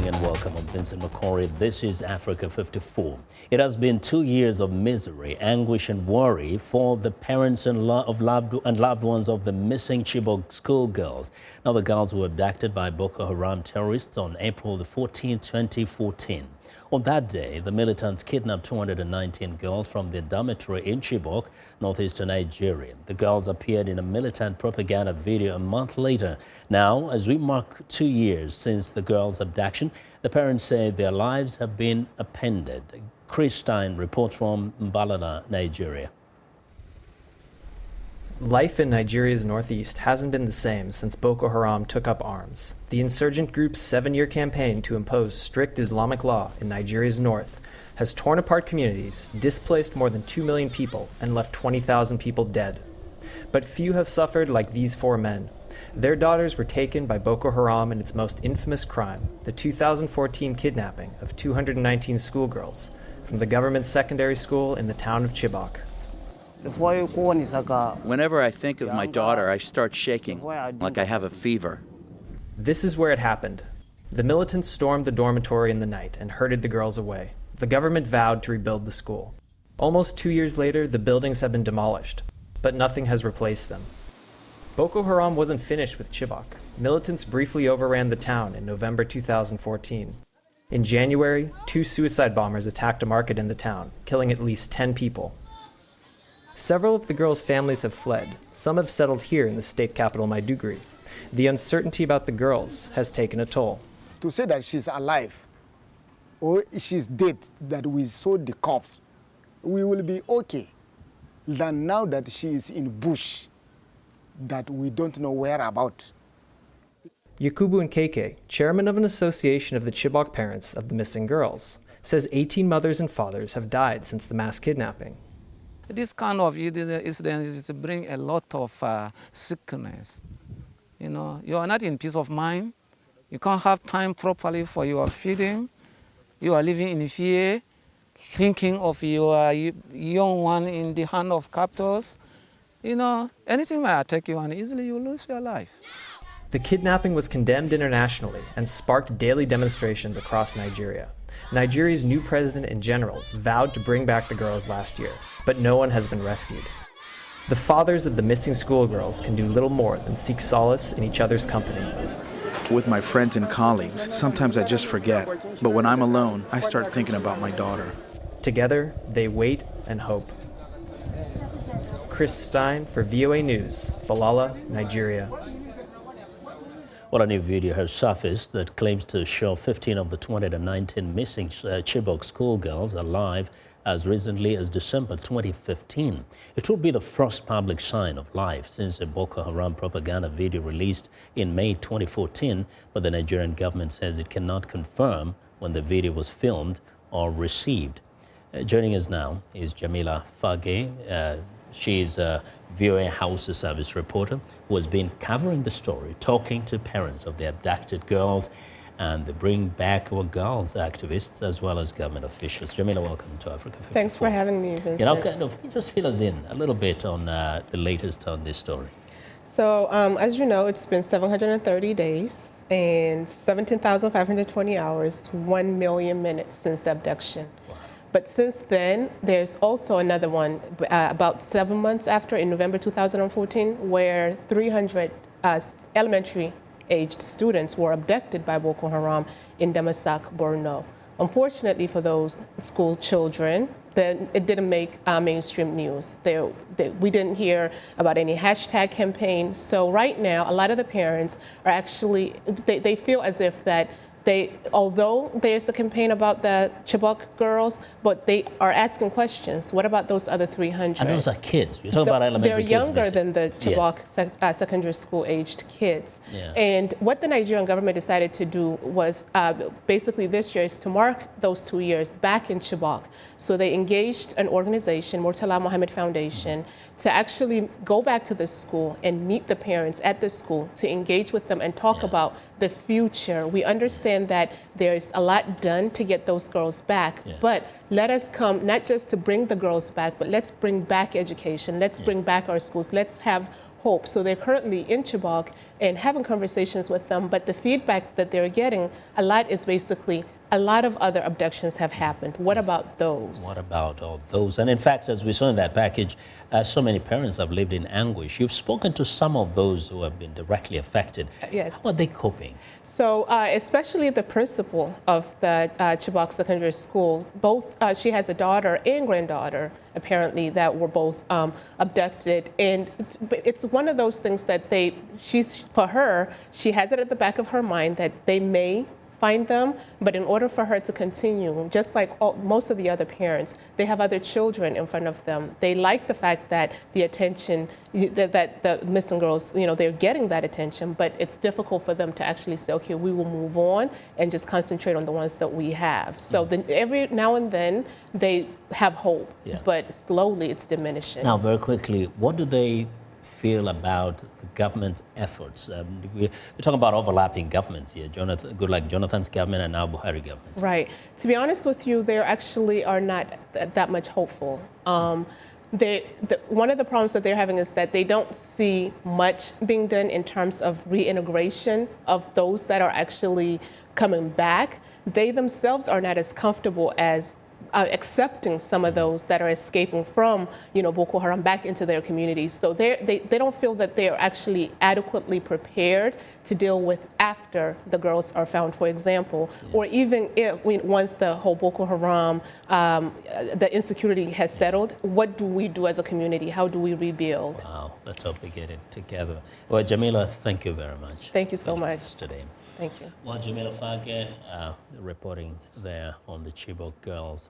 and welcome. I'm Vincent Makori. This is Africa 54. It has been 2 years of misery, anguish and worry for the parents and loved ones of the missing Chibok schoolgirls. Now, the girls were abducted by Boko Haram terrorists on April 14, 2014. On that day, the militants kidnapped 219 girls from their dormitory in Chibok, northeastern Nigeria. The girls appeared in a militant propaganda video a month later. Now, as we mark 2 years since the girls' abduction, the parents say their lives have been upended. Stein reports from Mbalala, Nigeria. Life in Nigeria's northeast hasn't been the same since Boko Haram took up arms. The insurgent group's 7-year campaign to impose strict Islamic law in Nigeria's north has torn apart communities, displaced more than 2 million people, and left 20,000 people dead. But few have suffered like these 4 men. Their daughters were taken by Boko Haram in its most infamous crime, the 2014 kidnapping of 219 schoolgirls from the government secondary school in the town of Chibok. Whenever I think of my daughter, I start shaking, like I have a fever. This is where it happened. The militants stormed the dormitory in the night and herded the girls away. The government vowed to rebuild the school. Almost 2 years later, the buildings have been demolished, but nothing has replaced them. Boko Haram wasn't finished with Chibok. Militants briefly overran the town in November 2014. In January, 2 suicide bombers attacked a market in the town, killing at least 10 people. Several of the girls' families have fled. Some have settled here in the state capital, Maiduguri. The uncertainty about the girls has taken a toll. To say that she's alive or she's dead, that we saw the corpse, we will be okay. Than now that she is in bush, that we don't know where about. Yakubu Nkeke, chairman of an association of the Chibok parents of the missing girls, says 18 mothers and fathers have died since the mass kidnapping. This kind of incidents bring a lot of sickness. You know, you are not in peace of mind. You can't have time properly for your feeding. You are living in fear, thinking of your young one in the hand of captors. You know, anything might attack you and easily you lose your life. The kidnapping was condemned internationally and sparked daily demonstrations across Nigeria. Nigeria's new president and generals vowed to bring back the girls last year, but no one has been rescued. The fathers of the missing schoolgirls can do little more than seek solace in each other's company. With my friends and colleagues, sometimes I just forget, but when I'm alone, I start thinking about my daughter. Together, they wait and hope. Stein for VOA News, Mbalala, Nigeria. Well, a new video has surfaced that claims to show 15 of the 219 missing Chibok schoolgirls alive as recently as December 2015. It will be the first public sign of life since a Boko Haram propaganda video released in May 2014, but the Nigerian government says it cannot confirm when the video was filmed or received. Joining us now is Jamila Fagge. She's a VOA Hausa service reporter who has been covering the story, talking to parents of the abducted girls and the Bring Back Our Girls activists as well as government officials. Jamila, welcome to Africa 54. Thanks for having me, Vincent. You know, can you just fill us in a little bit on the latest on this story? So, as you know, it's been 730 days and 17,520 hours, 1 million minutes since the abduction. Wow. But since then, there's also another one about 7 months after, in November 2014, where 300 elementary-aged students were abducted by Boko Haram in Damasak, Borno. Unfortunately for those school children, it didn't make mainstream news. We didn't hear about any hashtag campaign. So right now, a lot of the parents are actually, they feel as if that although there's a campaign about the Chibok girls, but they are asking questions. What about those other 300? And those are kids. You're talking about elementary kids. They're younger than the Chibok secondary school-aged kids. Yeah. And what the Nigerian government decided to do was basically this year is to mark those 2 years back in Chibok. So they engaged an organization, Murtala Mohammed Foundation, to actually go back to this school and meet the parents at the school to engage with them and talk about the future. We understand that there's a lot done to get those girls back, but let us come not just to bring the girls back, but let's bring back education. Let's bring back our schools. Let's have hope. So they're currently in Chibok and having conversations with them, but the feedback that they're getting a lot is basically a lot of other abductions have happened. What about those? What about all those? And in fact, as we saw in that package, so many parents have lived in anguish. You've spoken to some of those who have been directly affected. Yes. How are they coping? So especially the principal of the Chibok Secondary School, both she has a daughter and granddaughter, apparently, that were both abducted. And it's one of those things that for her, she has it at the back of her mind that they may find them, but in order for her to continue, just like most of the other parents, they have other children in front of them. They like the fact that the attention, that the missing girls, they're getting that attention, but it's difficult for them to actually say, okay, we will move on and just concentrate on the ones that we have. So then every now and then they have hope, but slowly it's diminishing. Now, very quickly, what do they feel about the government's efforts? We're talking about overlapping governments here, Jonathan's government and now Buhari government. Right. To be honest with you, they actually are not that much hopeful. One of the problems that they're having is that they don't see much being done in terms of reintegration of those that are actually coming back. They themselves are not as comfortable as accepting some of those that are escaping from, Boko Haram back into their communities. So they don't feel that they are actually adequately prepared to deal with after the girls are found, for example, or even once the whole Boko Haram, the insecurity has settled, what do we do as a community? How do we rebuild? Wow, let's hope they get it together. Well, Jamila, thank you very much. Thank you so much. Today. Thank you. Well, Jamila Fagge reporting there on the Chibok girls.